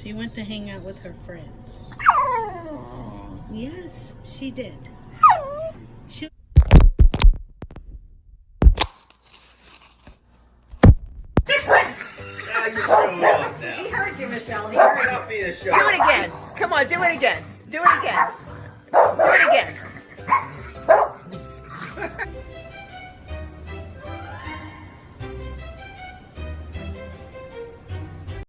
She went to hang out with her friends. Yes, she did. She Now you're showing off now. He heard you, Michelle. He heard you. Stop being a show. Do it again. Come on, do it again. Do it again. Do it again.